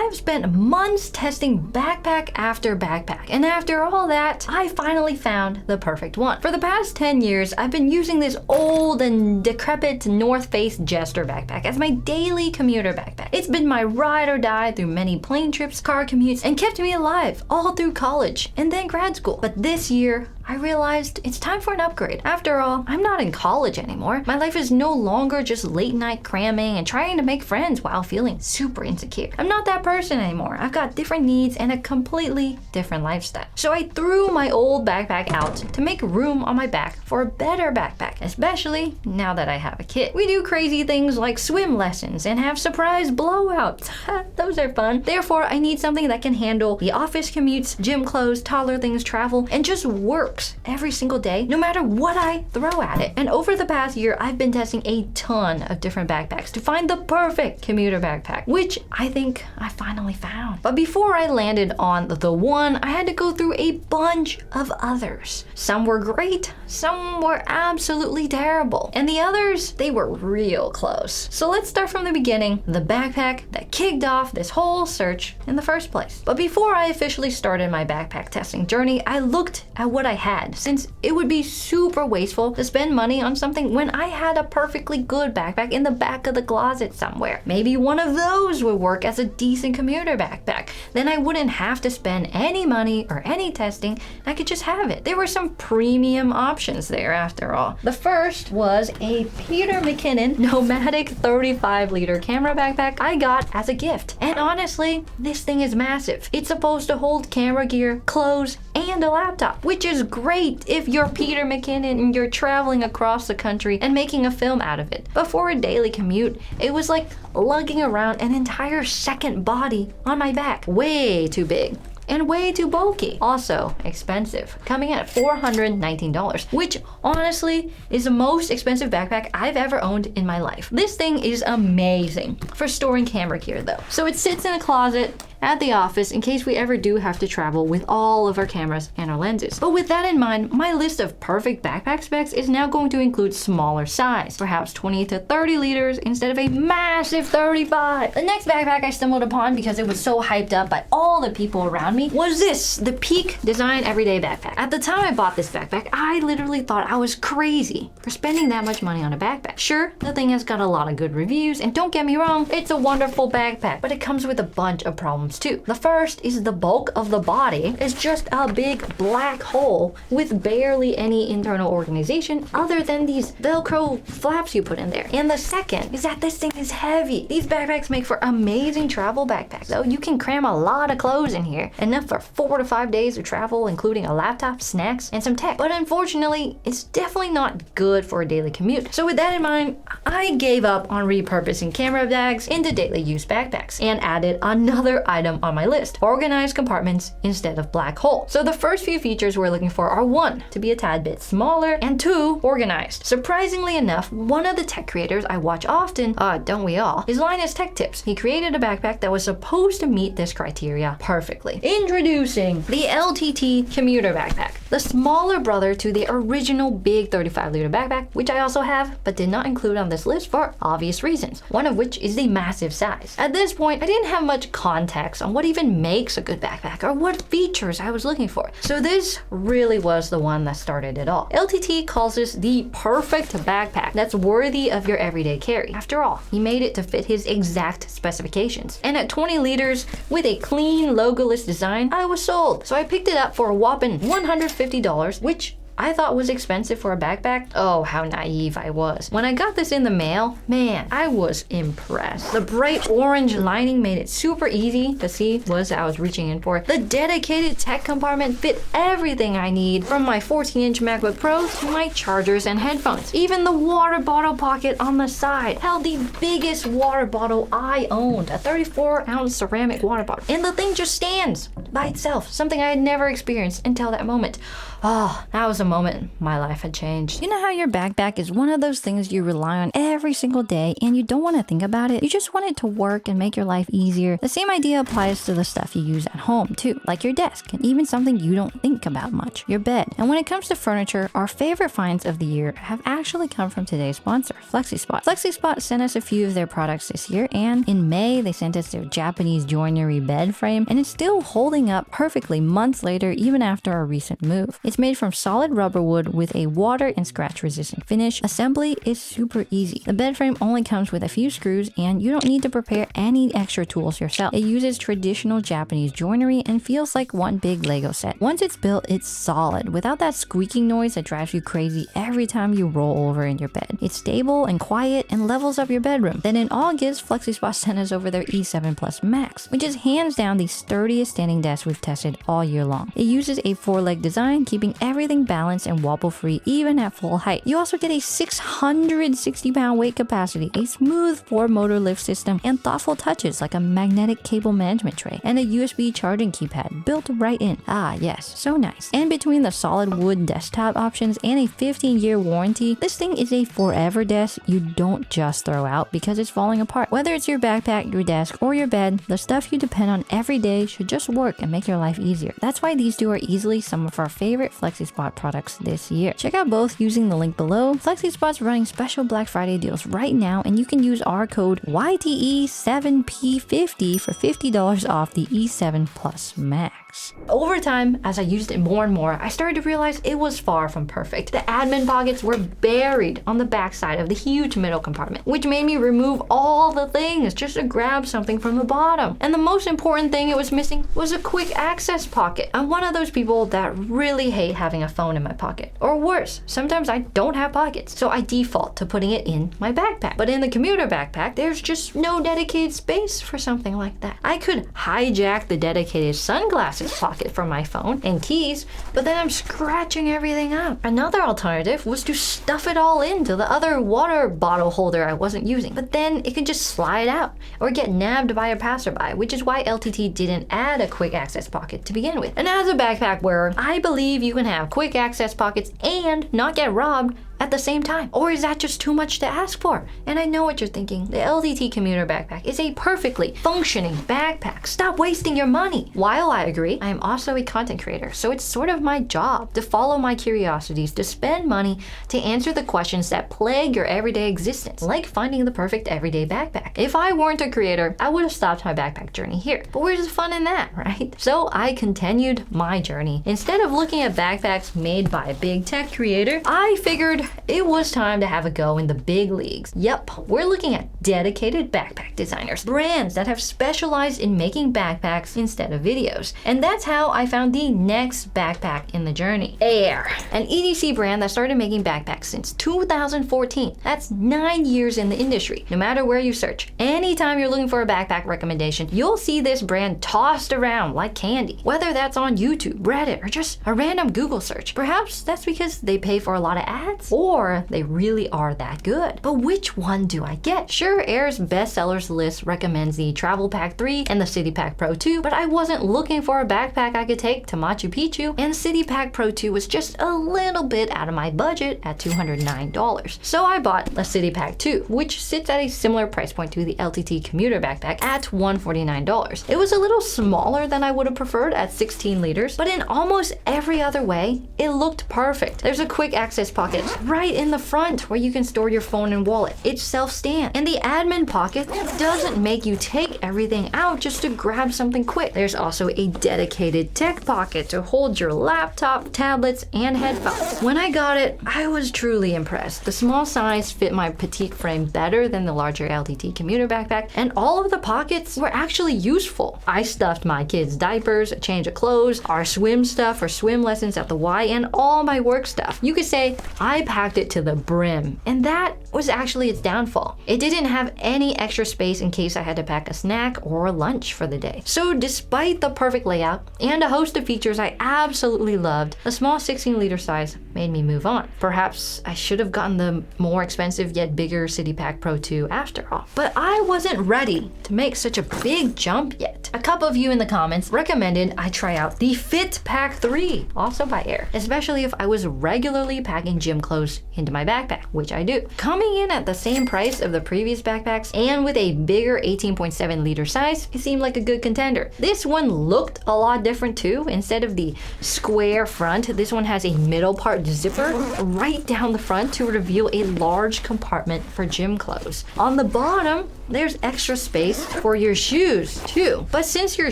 have spent months testing backpack after backpack, and after all that, I finally found the perfect one. For the past 10 years, I've been using this old and decrepit North Face Jester backpack as my daily commuter backpack. It's been my ride or die through many plane trips, car commutes, and kept me alive all through college and then grad school. But this year, I realized it's time for an upgrade. After all, I'm not in college anymore. My life is no longer just late night cramming and trying to make friends while feeling super insecure. I'm not that person anymore. I've got different needs and a completely different lifestyle. So I threw my old backpack out to make room on my back for a better backpack, especially now that I have a kid. We do crazy things like swim lessons and have surprise blowouts. Those are fun. Therefore, I need something that can handle the office commutes, gym clothes, toddler things, travel, and just work every single day, no matter what I throw at it. And over the past year, I've been testing a ton of different backpacks to find the perfect commuter backpack, which I think I finally found. But before I landed on the one, I had to go through a bunch of others. Some were great, some were absolutely terrible, and the others, they were real close. So let's start from the beginning, the backpack that kicked off this whole search in the first place. But before I officially started my backpack testing journey, I looked at what I had, since it would be super wasteful to spend money on something when I had a perfectly good backpack in the back of the closet somewhere. Maybe one of those would work as a decent commuter backpack. Then I wouldn't have to spend any money or any testing. I could just have it. There were some premium options there after all. The first was a Peter McKinnon Nomatic 35-liter camera backpack I got as a gift. And honestly, this thing is massive. It's supposed to hold camera gear, clothes, and a laptop, which is great if you're Peter McKinnon and you're traveling across the country and making a film out of it. But for a daily commute, it was like lugging around an entire second body on my back. Way too big. And way too bulky. Also expensive, coming in at $419, which honestly is the most expensive backpack I've ever owned in my life. This thing is amazing for storing camera gear though. So it sits in a closet at the office in case we ever do have to travel with all of our cameras and our lenses. But with that in mind, my list of perfect backpack specs is now going to include smaller size, perhaps 20 to 30 liters instead of a massive 35. The next backpack I stumbled upon because it was so hyped up by all the people around me was this, the Peak Design Everyday Backpack. At the time I bought this backpack, I literally thought I was crazy for spending that much money on a backpack. Sure, the thing has got a lot of good reviews, and don't get me wrong, it's a wonderful backpack, but it comes with a bunch of problems too. The first is the bulk of the body is just a big black hole with barely any internal organization other than these Velcro flaps you put in there. And the second is that this thing is heavy. These backpacks make for amazing travel backpacks though. You can cram a lot of clothes in here, enough for 4 to 5 days of travel, including a laptop, snacks, and some tech. But unfortunately, it's definitely not good for a daily commute. So with that in mind, I gave up on repurposing camera bags into daily use backpacks and added another item on my list, organized compartments instead of black hole. So the first few features we're looking for are 1, to be a tad bit smaller, and 2, organized. Surprisingly enough, one of the tech creators I watch often, don't we all, is Linus Tech Tips. He created a backpack that was supposed to meet this criteria perfectly. Introducing the LTT Commuter Backpack, the smaller brother to the original big 35-liter backpack, which I also have, but did not include on this list for obvious reasons, one of which is the massive size. At this point, I didn't have much context on what even makes a good backpack or what features I was looking for. So this really was the one that started it all. LTT calls this the perfect backpack that's worthy of your everyday carry. After all, he made it to fit his exact specifications. And at 20 liters with a clean logoless design, I was sold. So I picked it up for a whopping $150, which I thought was expensive for a backpack. Oh, how naive I was. When I got this in the mail, man, I was impressed. The bright orange lining made it super easy to see what I was reaching in for. The dedicated tech compartment fit everything I need, from my 14-inch MacBook Pro to my chargers and headphones. Even the water bottle pocket on the side held the biggest water bottle I owned, a 34-ounce ceramic water bottle. And the thing just stands by itself, something I had never experienced until that moment. Oh, that was a moment my life had changed. You know how your backpack is one of those things you rely on every single day and you don't want to think about it? You just want it to work and make your life easier. The same idea applies to the stuff you use at home too, like your desk and even something you don't think about much, your bed. And when it comes to furniture, our favorite finds of the year have actually come from today's sponsor, FlexiSpot. FlexiSpot sent us a few of their products this year, and in May they sent us their Japanese Joinery Bed frame, and it's still holding up perfectly months later even after our recent move. It's made from solid rubber wood with a water and scratch resistant finish. Assembly is super easy. The bed frame only comes with a few screws and you don't need to prepare any extra tools yourself. It uses traditional Japanese joinery and feels like one big Lego set. Once it's built, it's solid without that squeaking noise that drives you crazy every time you roll over in your bed. It's stable and quiet and levels up your bedroom. Then in August, FlexiSpot sent us over their E7 Plus Max, which is hands down the sturdiest standing desk we've tested all year long. It uses a 4-leg design, keeping everything balanced and wobble free even at full height. You also get a 660-pound weight capacity, a smooth 4-motor lift system, and thoughtful touches like a magnetic cable management tray and a USB charging keypad built right in. Ah yes, so nice. And between the solid wood desktop options and a 15-year warranty, this thing is a forever desk you don't just throw out because it's falling apart. Whether it's your backpack, your desk, or your bed, the stuff you depend on every day should just work and make your life easier. That's why these two are easily some of our favorite FlexiSpot products this year. Check out both using the link below. FlexiSpot's running special Black Friday deals right now, and you can use our code YTE7P50 for $50 off the E7 Plus Max. Over time, as I used it more and more, I started to realize it was far from perfect. The admin pockets were buried on the backside of the huge middle compartment, which made me remove all the things just to grab something from the bottom. And the most important thing it was missing was a quick access pocket. I'm one of those people that really hate having a phone in my pocket. Or worse, sometimes I don't have pockets, so I default to putting it in my backpack. But in the commuter backpack, there's just no dedicated space for something like that. I could hijack the dedicated sunglasses pocket for my phone and keys, but then I'm scratching everything up. Another alternative was to stuff it all into the other water bottle holder I wasn't using, but then it could just slide out or get nabbed by a passerby, which is why LTT didn't add a quick access pocket to begin with. And as a backpack wearer, I believe you can have quick access pockets and not get robbed at the same time. Or is that just too much to ask for? And I know what you're thinking. The LTT Commuter Backpack is a perfectly functioning backpack. Stop wasting your money. While I agree, I am also a content creator, so it's sort of my job to follow my curiosities, to spend money to answer the questions that plague your everyday existence, like finding the perfect everyday backpack. If I weren't a creator, I would have stopped my backpack journey here. But where's the fun in that, right? So I continued my journey. Instead of looking at backpacks made by a big tech creator, I figured it was time to have a go in the big leagues. Yep, we're looking at dedicated backpack designers, brands that have specialized in making backpacks instead of videos. And that's how I found the next backpack in the journey. Aer, an EDC brand that started making backpacks since 2014. That's 9 years in the industry. No matter where you search, anytime you're looking for a backpack recommendation, you'll see this brand tossed around like candy. Whether that's on YouTube, Reddit, or just a random Google search. Perhaps that's because they pay for a lot of ads, or they really are that good. But which one do I get? Sure, Aer's bestsellers list recommends the Travel Pack 3 and the City Pack Pro 2, but I wasn't looking for a backpack I could take to Machu Picchu, and City Pack Pro 2 was just a little bit out of my budget at $209. So I bought the City Pack 2, which sits at a similar price point to the LTT Commuter Backpack at $149. It was a little smaller than I would have preferred at 16 liters, but in almost every other way, it looked perfect. There's a quick access pocket right in the front where you can store your phone and wallet. It's self-stand, and the admin pocket doesn't make you take everything out just to grab something quick. There's also a dedicated tech pocket to hold your laptop, tablets, and headphones. When I got it, I was truly impressed. The small size fit my petite frame better than the larger LTT Commuter Backpack, and all of the pockets were actually useful. I stuffed my kids' diapers, a change of clothes, our swim stuff for swim lessons at the Y, and all my work stuff. You could say I packed packed it to the brim, and that was actually its downfall. It didn't have any extra space in case I had to pack a snack or lunch for the day. So despite the perfect layout and a host of features I absolutely loved, the small 16-liter size made me move on. Perhaps I should have gotten the more expensive yet bigger City Pack Pro 2 after all. But I wasn't ready to make such a big jump yet. A couple of you in the comments recommended I try out the Fit Pack 3, also by Aer, especially if I was regularly packing gym clothes into my backpack, which I do. Coming in at the same price of the previous backpacks and with a bigger 18.7 liter size, it seemed like a good contender. This one looked a lot different too. Instead of the square front, this one has a middle part zipper right down the front to reveal a large compartment for gym clothes. On the bottom, there's extra space for your shoes too. But since your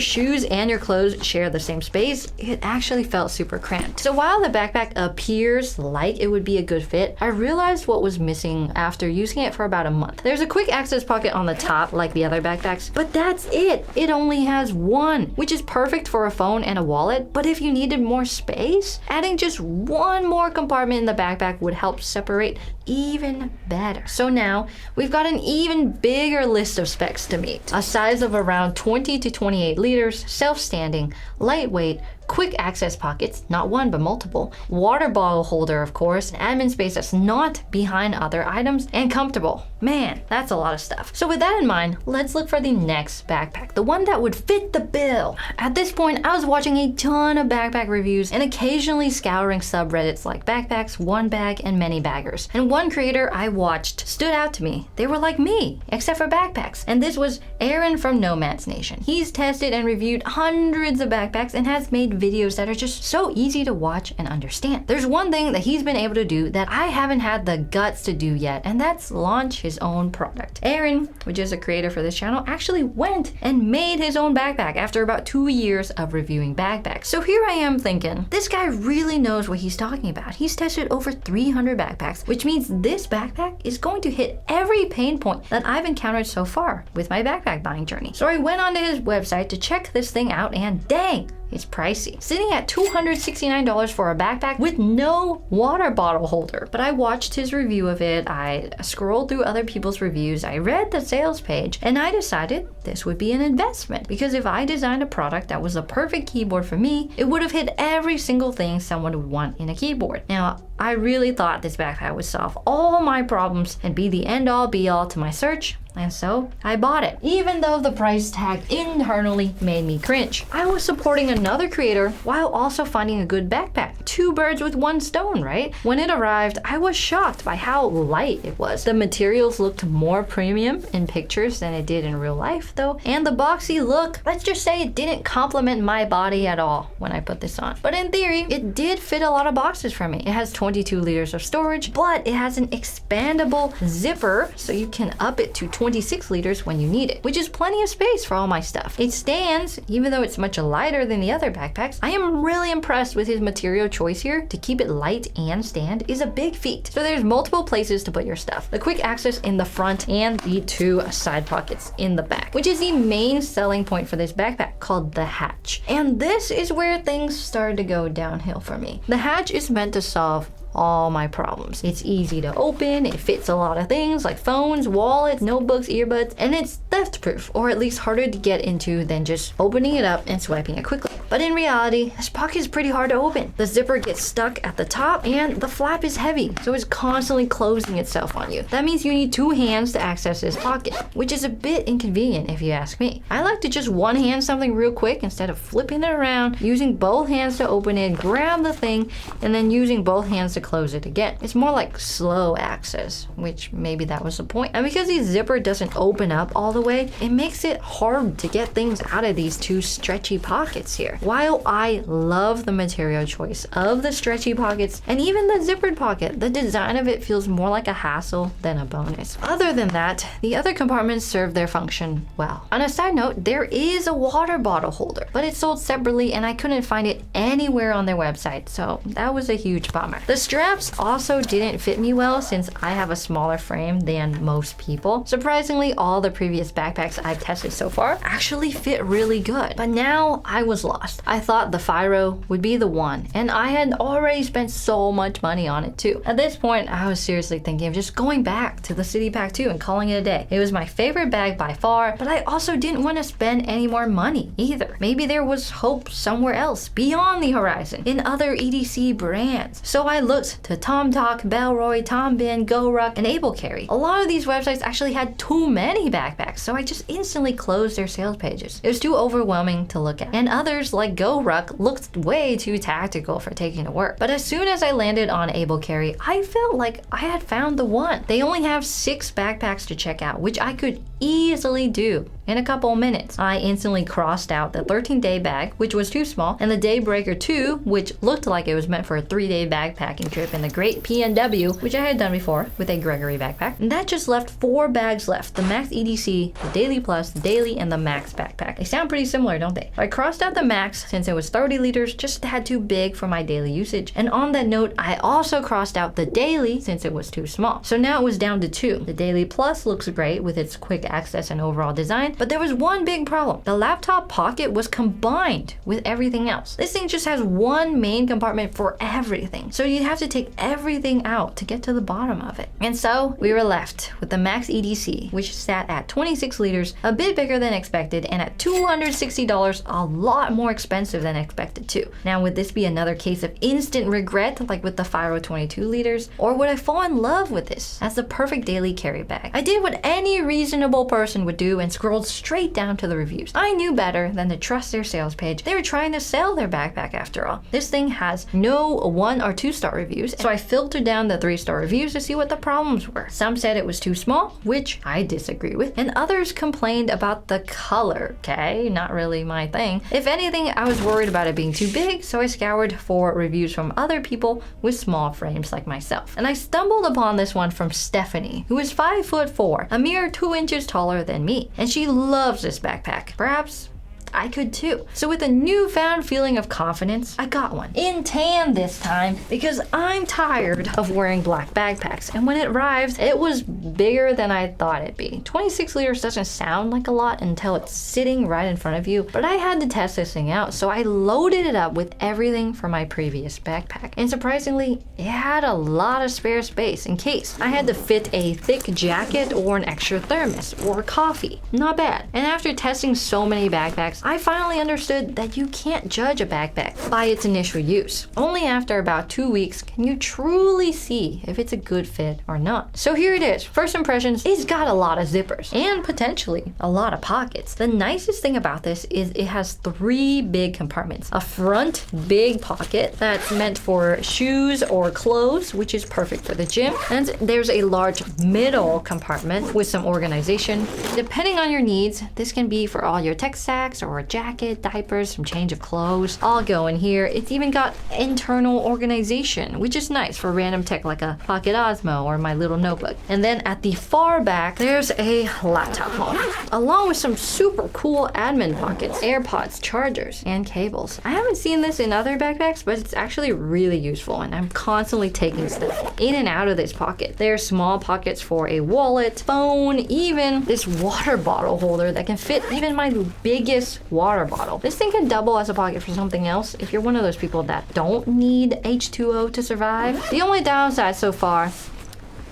shoes and your clothes share the same space, it actually felt super cramped. So while the backpack appears like it would be a good fit, I realized what was missing after using it for about a month. There's a quick access pocket on the top like the other backpacks, but that's it. It only has one, which is perfect for a phone and a wallet. But if you needed more space, adding just one more compartment in the backpack would help separate even better. So now we've got an even bigger list of specs to meet. A size of around 20 to 28 liters, self-standing, lightweight, quick access pockets, not one but multiple, water bottle holder of course, an admin space that's not behind other items, and comfortable. Man, that's a lot of stuff. So with that in mind, let's look for the next backpack, the one that would fit the bill. At this point, I was watching a ton of backpack reviews and occasionally scouring subreddits like Backpacks, One Bag, and Many Baggers. And one creator I watched stood out to me. They were like me, except for backpacks. And this was Aaron from Nomads Nation. He's tested and reviewed hundreds of backpacks and has made videos that are just so easy to watch and understand. There's one thing that he's been able to do that I haven't had the guts to do yet, and that's launch his own product. Aaron, which is a creator for this channel, actually went and made his own backpack after about 2 years of reviewing backpacks. So here I am thinking, this guy really knows what he's talking about. He's tested over 300 backpacks, which means this backpack is going to hit every pain point that I've encountered so far with my backpack buying journey. So I went onto his website to check this thing out, and dang, it's pricey. Sitting at $269 for a backpack with no water bottle holder. But I watched his review of it, I scrolled through other people's reviews, I read the sales page, and I decided this would be an investment. Because if I designed a product that was a perfect keyboard for me, it would have hit every single thing someone would want in a keyboard. Now, I really thought this backpack would solve all my problems and be the end-all be-all to my search, and so I bought it, even though the price tag internally made me cringe. I was supporting another creator while also finding a good backpack. 2 birds with 1 stone, right? When it arrived, I was shocked by how light it was. The materials looked more premium in pictures than it did in real life though, and the boxy look, let's just say it didn't complement my body at all when I put this on. But in theory, it did fit a lot of boxes for me. It has 22 liters of storage, but it has an expandable zipper so you can up it to 26 liters when you need it, which is plenty of space for all my stuff. It stands, even though it's much lighter than the other backpacks. I am really impressed with his material choice here. To keep it light and stand is a big feat. So there's multiple places to put your stuff. The quick access in the front and the 2 side pockets in the back, which is the main selling point for this backpack, called the hatch. And this is where things started to go downhill for me. The hatch is meant to solve all my problems. It's easy to open, it fits a lot of things like phones, wallets, notebooks, earbuds, and it's theft proof, or at least harder to get into than just opening it up and swiping it quickly. But in reality, this pocket is pretty hard to open. The zipper gets stuck at the top and the flap is heavy, so it's constantly closing itself on you. That means you need 2 hands to access this pocket, which is a bit inconvenient if you ask me. I like to just one hand something real quick instead of flipping it around, using both hands to open it, grab the thing, and then using both hands to close it again. It's more like slow access, which maybe that was the point. And because the zipper doesn't open up all the way, it makes it hard to get things out of these 2 stretchy pockets here. While I love the material choice of the stretchy pockets and even the zippered pocket, the design of it feels more like a hassle than a bonus. Other than that, the other compartments serve their function well. On a side note, there is a water bottle holder, but it's sold separately and I couldn't find it anywhere on their website, so that was a huge bummer. The straps also didn't fit me well since I have a smaller frame than most people. Surprisingly, all the previous backpacks I've tested so far actually fit really good. But now I was lost. I thought the Fyro would be the one, and I had already spent so much money on it too. At this point, I was seriously thinking of just going back to the City Pack 2 and calling it a day. It was my favorite bag by far, but I also didn't want to spend any more money either. Maybe there was hope somewhere else beyond the horizon in other EDC brands. So I looked to TomTalk, Bellroy, Tombin, GoRuck, and AbleCarry. A lot of these websites actually had too many backpacks, so I just instantly closed their sales pages. It was too overwhelming to look at. And others like GoRuck looked way too tactical for taking to work. But as soon as I landed on AbleCarry, I felt like I had found the one. They only have 6 backpacks to check out, which I could easily do in a couple minutes. I instantly crossed out the 13-day bag, which was too small, and the Daybreaker 2, which looked like it was meant for a 3-day backpacking trip in the Great PNW, which I had done before with a Gregory backpack. And that just left 4 bags left: the Max EDC, the Daily Plus, the Daily, and the Max backpack. They sound pretty similar, don't they? So I crossed out the Max since it was 30 liters, just had too big for my daily usage. And on that note, I also crossed out the Daily since it was too small. So now it was down to 2. The Daily Plus looks great with its quick access and overall design, but there was one big problem. The laptop pocket was combined with everything else. This thing just has one main compartment for everything, so you'd have to take everything out to get to the bottom of it. And so we were left with the Max EDC, which sat at 26 liters, a bit bigger than expected, and at $260, a lot more expensive than expected too. Now, would this be another case of instant regret like with the Fyro 22 liters, or would I fall in love with this as the perfect daily carry bag? I did what any reasonable person would do and scrolled straight down to the reviews. I knew better than to trust their sales page. They were trying to sell their backpack after all. This thing has no 1 or 2 star reviews, so I filtered down the 3-star reviews to see what the problems were. Some said it was too small, which I disagree with, and others complained about the color. Okay, not really my thing. If anything, I was worried about it being too big, so I scoured for reviews from other people with small frames like myself. And I stumbled upon this one from Stephanie, who is 5'4", a mere 2 inches taller than me, and she loves this backpack. Perhaps I could too. So with a newfound feeling of confidence, I got one. In tan this time, because I'm tired of wearing black backpacks. And when it arrived, it was bigger than I thought it'd be. 26 liters doesn't sound like a lot until it's sitting right in front of you, but I had to test this thing out, so I loaded it up with everything from my previous backpack. And surprisingly, it had a lot of spare space in case I had to fit a thick jacket or an extra thermos or coffee. Not bad. And after testing so many backpacks, I finally understood that you can't judge a backpack by its initial use. Only after about 2 weeks can you truly see if it's a good fit or not. So here it is. First impressions, it's got a lot of zippers and potentially a lot of pockets. The nicest thing about this is it has 3 big compartments. A front big pocket that's meant for shoes or clothes, which is perfect for the gym. And there's a large middle compartment with some organization. Depending on your needs, this can be for all your tech stacks or a jacket, diapers, some change of clothes, all go in here. It's even got internal organization, which is nice for random tech like a Pocket Osmo or my little notebook. And then at the far back, there's a laptop holder, along with some super cool admin pockets, AirPods, chargers, and cables. I haven't seen this in other backpacks, but it's actually really useful, and I'm constantly taking stuff in and out of this pocket. There's small pockets for a wallet, phone, even this water bottle holder that can fit even my biggest water bottle. This thing can double as a pocket for something else if you're one of those people that don't need H2O to survive. The only downside so far,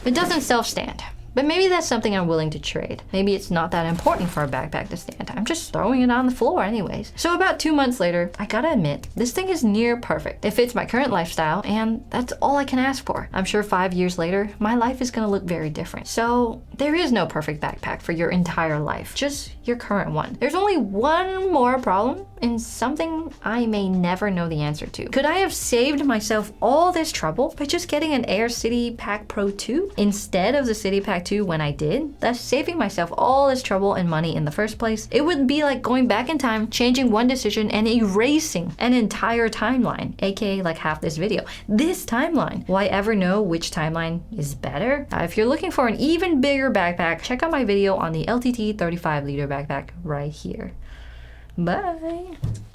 it doesn't self-stand. But maybe that's something I'm willing to trade. Maybe it's not that important for a backpack to stand. I'm just throwing it on the floor anyways. So about 2 months later, I gotta admit, this thing is near perfect. It fits my current lifestyle, and that's all I can ask for. I'm sure 5 years later, my life is gonna look very different. So there is no perfect backpack for your entire life, just your current one. There's only one more problem, and something I may never know the answer to. Could I have saved myself all this trouble by just getting an Aer City Pack Pro 2 instead of the City Pack 2 when I did, thus saving myself all this trouble and money in the first place? It would be like going back in time, changing one decision, and erasing an entire timeline, aka like half this video. This timeline. Will I ever know which timeline is better? If you're looking for an even bigger backpack, check out my video on the LTT 35 liter backpack right here. Bye!